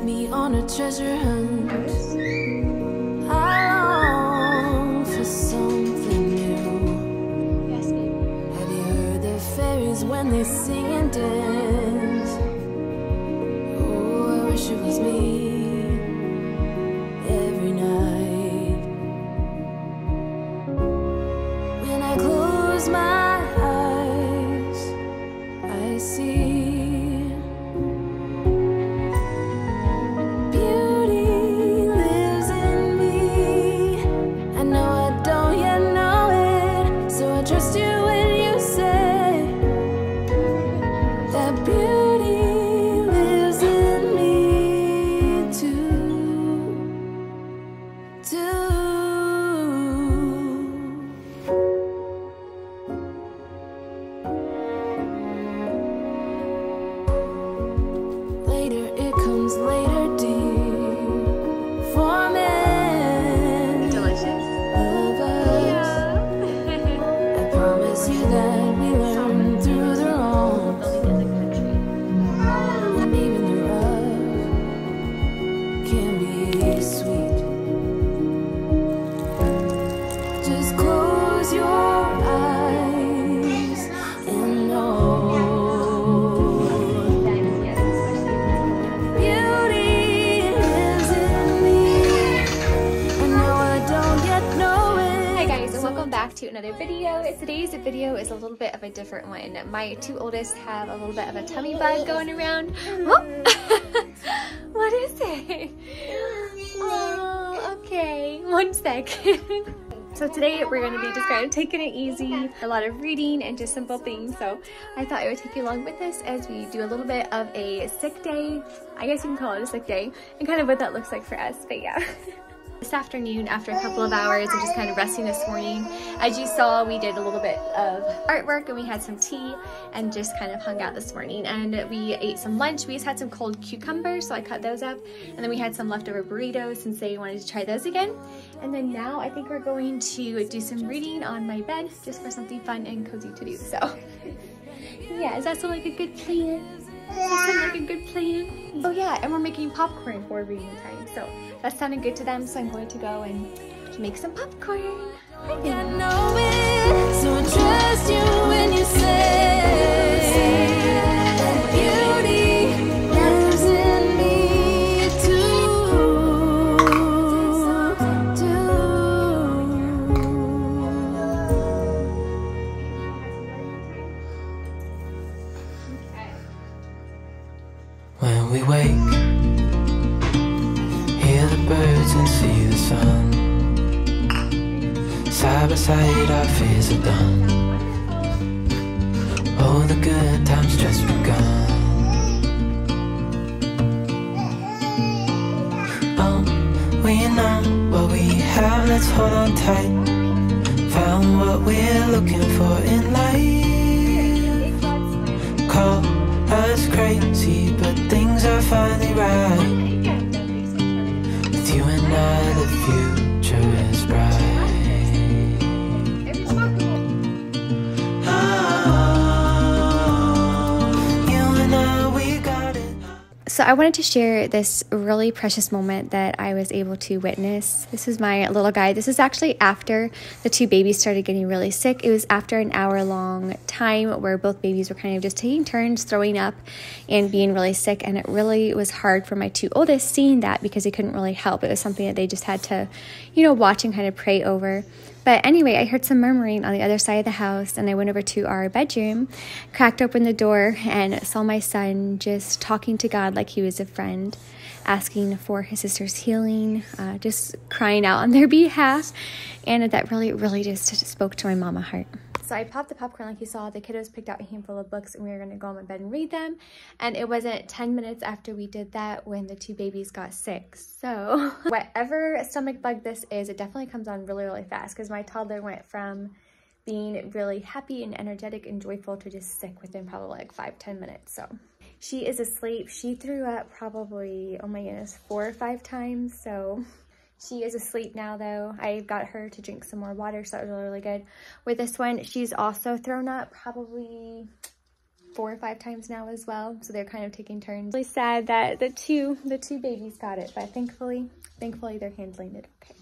me on a treasure hunt. I long for something new. Yes, baby. Have you heard the fairies when they sing and dance? Oh, I wish it was me every night. When I close my eyes, I see to another video. Today's video is a little bit of a different one. My two oldest have a little bit of a tummy bug going around. Oh. What is it? Oh, okay. One sec. So today we're going to be just kind of taking it easy, a lot of reading and just simple things. So I thought I would take you along with us as we do a little bit of a sick day. I guess you can call it a sick day and kind of what that looks like for us, but yeah. This afternoon, after a couple of hours of just kind of resting this morning, as you saw, we did a little bit of artwork and we had some tea and just kind of hung out this morning. And we ate some lunch. We just had some cold cucumbers, so I cut those up. And then we had some leftover burritos since they wanted to try those again. And then now I think we're going to do some reading on my bed just for something fun and cozy to do. So yeah, does that sound like a good plan? Does that sound like a good plan? Oh yeah, and we're making popcorn for reading time. So that sounded good to them, so I'm going to go and make some popcorn. I know it, so I trust you when you say beauty lives in me too. When we wake, hear the birds and see the sun. Side by side our fears are done. Oh, the good times just begun. Oh, we know what we have, let's hold on tight. Found what we're looking for in life. Call us crazy, but things are finally right. With you and I, the future is bright. So I wanted to share this really precious moment that I was able to witness. This is my little guy. This is actually after the two babies started getting really sick. It was after an hour-long time where both babies were kind of just taking turns throwing up and being really sick. And it really was hard for my two oldest seeing that because they couldn't really help. It was something that they just had to, you know, watch and kind of pray over. But anyway, I heard some murmuring on the other side of the house, and I went over to our bedroom, cracked open the door, and saw my son just talking to God like he was a friend, asking for his sister's healing, just crying out on their behalf. And that really just spoke to my mama heart. So I popped the popcorn like you saw. The kiddos picked out a handful of books and we were going to go on my bed and read them. And it wasn't 10 minutes after we did that when the two babies got sick. So whatever stomach bug this is, it definitely comes on really fast because my toddler went from being really happy and energetic and joyful to just sick within probably like 5-10 minutes. So she is asleep. She threw up probably, oh my goodness, 4 or 5 times. So she is asleep now though. I got her to drink some more water, so that was really good. With this one, she's also thrown up probably 4 or 5 times now as well, so they're kind of taking turns. Really sad that the two babies got it, but thankfully they're handling it okay.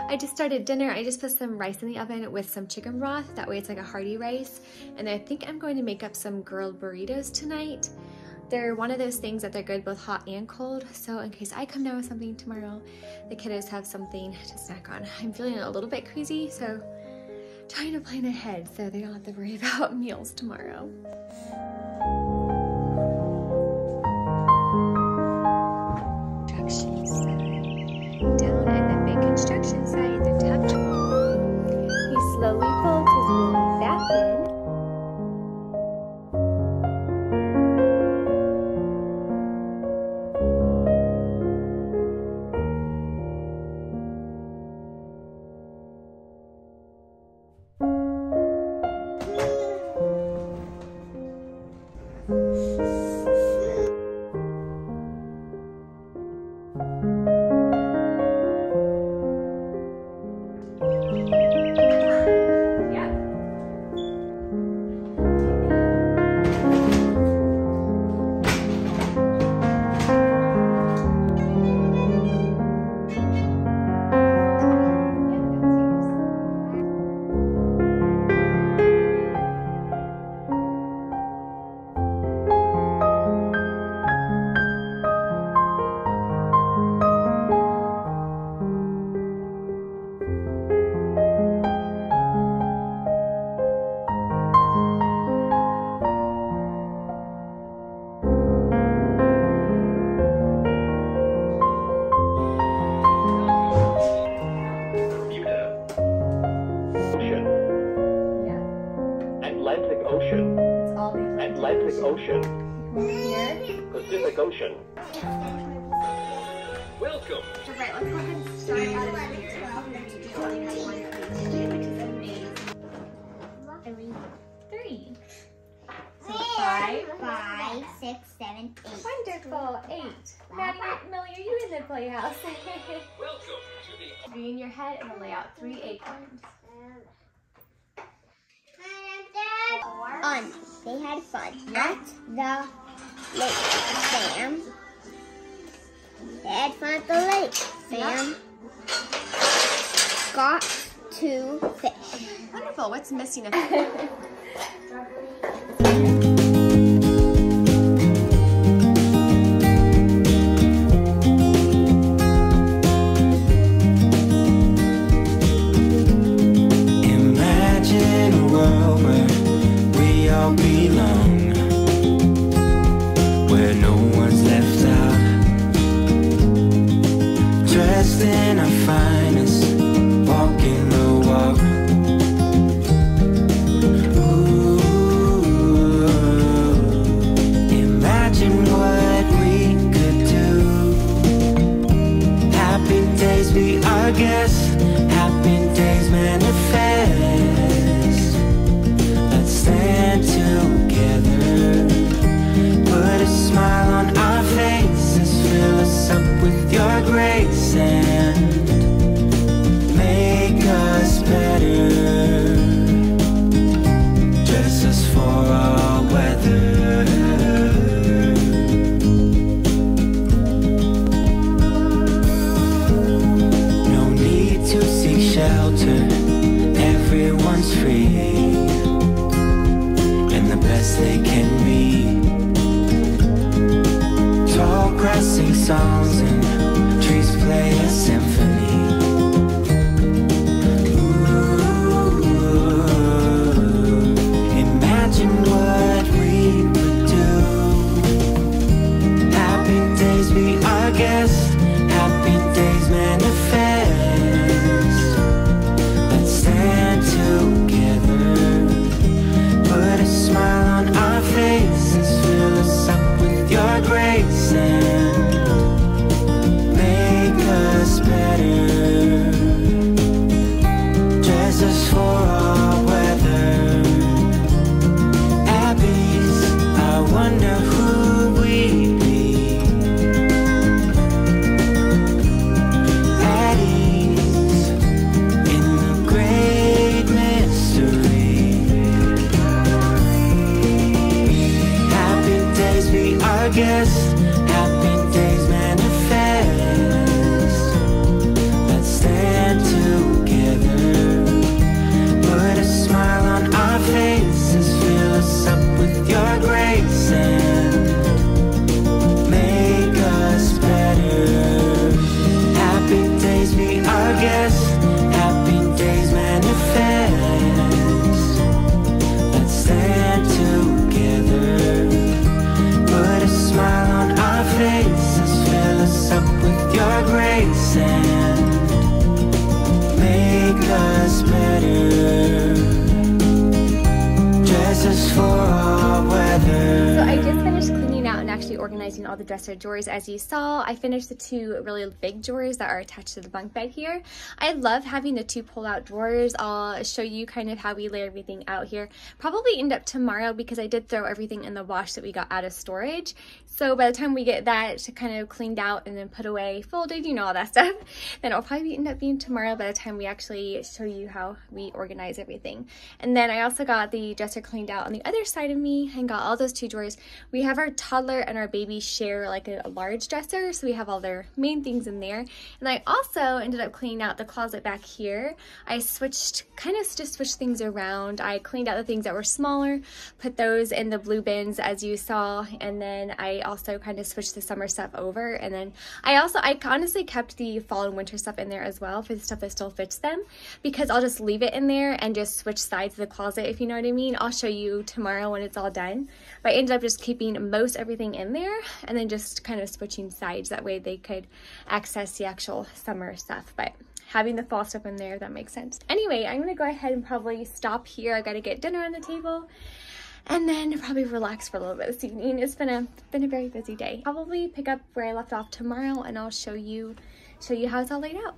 I just started dinner. I just put some rice in the oven with some chicken broth. That way it's like a hearty rice. And I think I'm going to make up some grilled burritos tonight. They're one of those things that they're good both hot and cold. So in case I come down with something tomorrow, the kiddos have something to snack on. I'm feeling a little bit crazy, so trying to plan ahead so they don't have to worry about meals tomorrow. Down at the big construction site, the top. He slowly folds his belly back in. Atlantic Ocean, Pacific Ocean. Welcome. All right, let's go ahead and start out of here. Three. So 5, 6, 7, 8. Wonderful. 8. Maddie, Millie, are you in the playhouse? Welcome to the... Be in your head and we'll lay out 3 acorns. Fun. They had fun at the lake, Sam. They had fun at the lake, Sam. Got to fish. Wonderful. What's missing? Imagine a world where we all belong, where no one's left out, dressed in our finest, walking the walk. Ooh, imagine what we could do. Happy days be our guest, happy days manifest. Let's stand together, put a smile on our faces, fill us up with your grace and make us better. Dress us for all weather. No need to seek shelter, everyone's free, and the best they can be. Tall grass sing songs and trees play a symphony. Ooh, imagine what we would do. Happy days be our guest, happy days manifest. Let's stand together, put a smile on our faces, fill us up with your grace and make us better. place and make us better. Dresses for all weather. So I just finished cleaning out and actually organizing all the dresser drawers. As you saw, I finished the 2 really big drawers that are attached to the bunk bed here. I love having the 2 pull-out drawers. I'll show you kind of how we lay everything out here. Probably end up tomorrow because I did throw everything in the wash that we got out of storage. So by the time we get that kind of cleaned out and then put away, folded, you know, all that stuff, then it'll probably end up being tomorrow by the time we actually show you how we organize everything. And then I also got the dresser cleaned out on the other side of me and got all those 2 drawers. We have our toddler and our baby share like a large dresser, so we have all their main things in there. And I also ended up cleaning out the closet back here. I switched, kind of just switched things around. I cleaned out the things that were smaller, put those in the blue bins as you saw, and then I also kind of switched the summer stuff over. And then I honestly kept the fall and winter stuff in there as well for the stuff that still fits them, because I'll just leave it in there and just switch sides of the closet, if you know what I mean. I'll show you tomorrow when it's all done. But I ended up just keeping most everything in there and then just kind of switching sides. That way they could access the actual summer stuff. But having the fall stuff in there, that makes sense. Anyway, I'm gonna go ahead and probably stop here. I gotta get dinner on the table and then probably relax for a little bit this evening. It's been a very busy day. Probably pick up where I left off tomorrow and I'll show you how it's all laid out.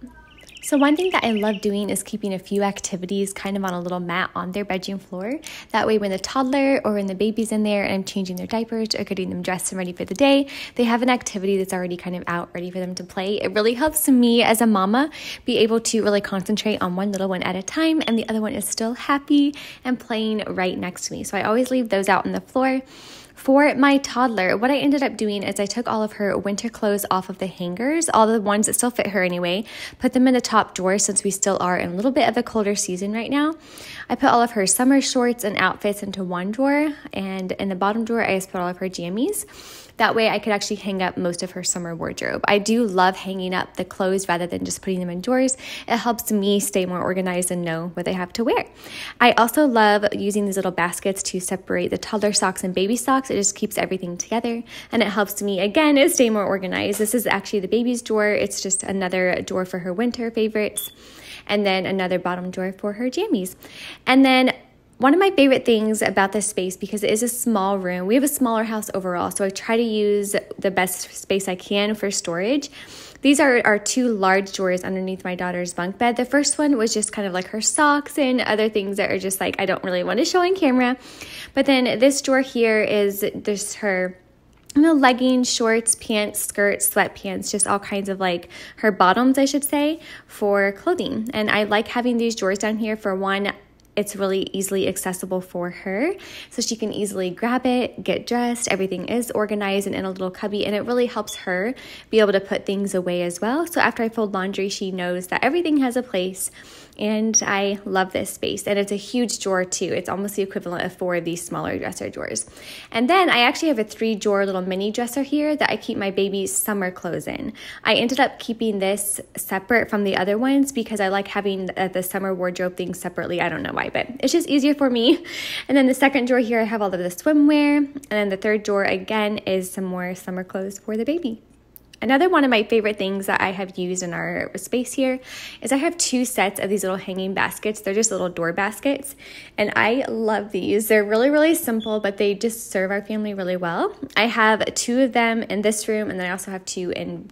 So one thing that I love doing is keeping a few activities kind of on a little mat on their bedroom floor. That way when the toddler or when the baby's in there and I'm changing their diapers or getting them dressed and ready for the day, they have an activity that's already kind of out, ready for them to play. It really helps me as a mama be able to really concentrate on one little one at a time, and the other one is still happy and playing right next to me. So I always leave those out on the floor. For my toddler, what I ended up doing is I took all of her winter clothes off of the hangers, all the ones that still fit her anyway, put them in the top drawer since we still are in a little bit of a colder season right now. I put all of her summer shorts and outfits into one drawer, and in the bottom drawer, I just put all of her jammies. That way I could actually hang up most of her summer wardrobe. I do love hanging up the clothes rather than just putting them in drawers. It helps me stay more organized and know what they have to wear. I also love using these little baskets to separate the toddler socks and baby socks. It just keeps everything together and it helps me, again, stay more organized. This is actually the baby's drawer. It's just another drawer for her winter favorites, and then another bottom drawer for her jammies. And then one of my favorite things about this space, because it is a small room, we have a smaller house overall, so I try to use the best space I can for storage. These are our 2 large drawers underneath my daughter's bunk bed. The first one was just kind of like her socks and other things that are just like I don't really want to show on camera. But then this drawer here is just her leggings, shorts, pants, skirts, sweatpants, just all kinds of like her bottoms, I should say, for clothing. And I like having these drawers down here. For one, it's really easily accessible for her, so she can easily grab it, get dressed. Everything is organized and in a little cubby, and it really helps her be able to put things away as well. So after I fold laundry, she knows that everything has a place, and I love this space. And it's a huge drawer too. It's almost the equivalent of 4 of these smaller dresser drawers. And then I actually have a 3-drawer little mini dresser here that I keep my baby's summer clothes in. I ended up keeping this separate from the other ones because I like having the summer wardrobe things separately. I don't know why, but it's just easier for me. And then the second drawer here, I have all of the swimwear. And then the third drawer, again, is some more summer clothes for the baby. Another one of my favorite things that I have used in our space here is I have 2 sets of these little hanging baskets. They're just little door baskets, and I love these. They're really, really simple, but they just serve our family really well. I have 2 of them in this room, and then I also have 2 in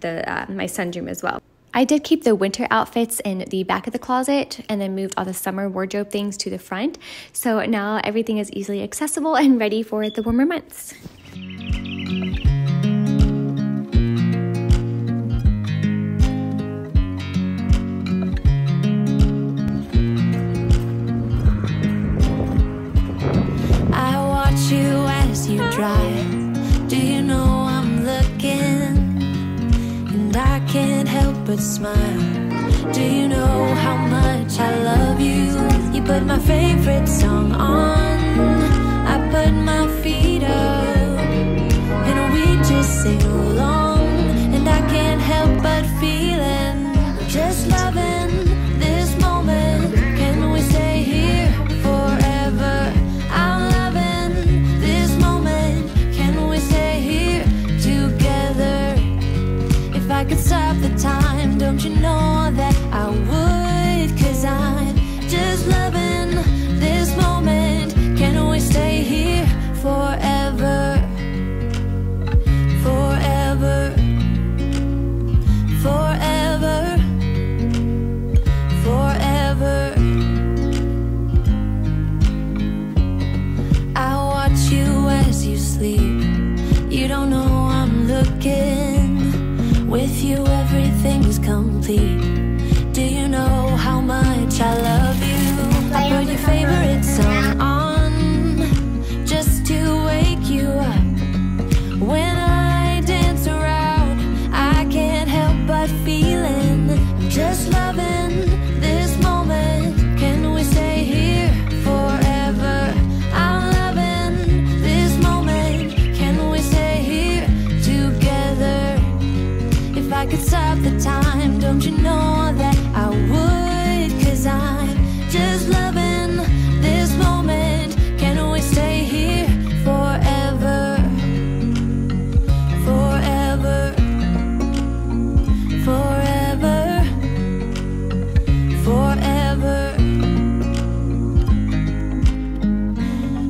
my son's room as well. I did keep the winter outfits in the back of the closet and then moved all the summer wardrobe things to the front. So now everything is easily accessible and ready for the warmer months. You drive. Do you know I'm looking? And I can't help but smile. Do you know how much I love you? You put my favorite song on. I put my feet up, and we just sing along. And I can't help but feeling, just loving this moment. Can we stay here forever? I'm loving this moment. Can we stay here together? If I could stop the time time, don't you know that I would? 'Cause I'm just loving this moment. Can we stay here forever? Forever. Forever. Forever. I watch you as you sleep. You don't know I'm looking. With you everything's complete. Do you know how much I love you? I put your favorite song on just to wake you up. When I dance around, I can't help but feeling I'm just loving this moment. Can we stay here forever? I'm loving this moment. Can we stay here together? If I could stop the time, don't you know that I would? 'Cause I'm just loving this moment. Can we stay here forever? Forever. Forever. Forever.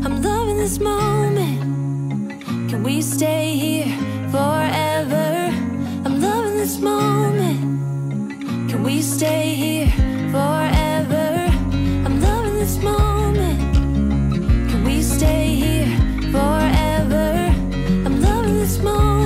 I'm loving this moment. Can we stay here forever? I'm loving this moment. Can we stay here forever? I'm loving this moment. Can we stay here forever? I'm loving this moment.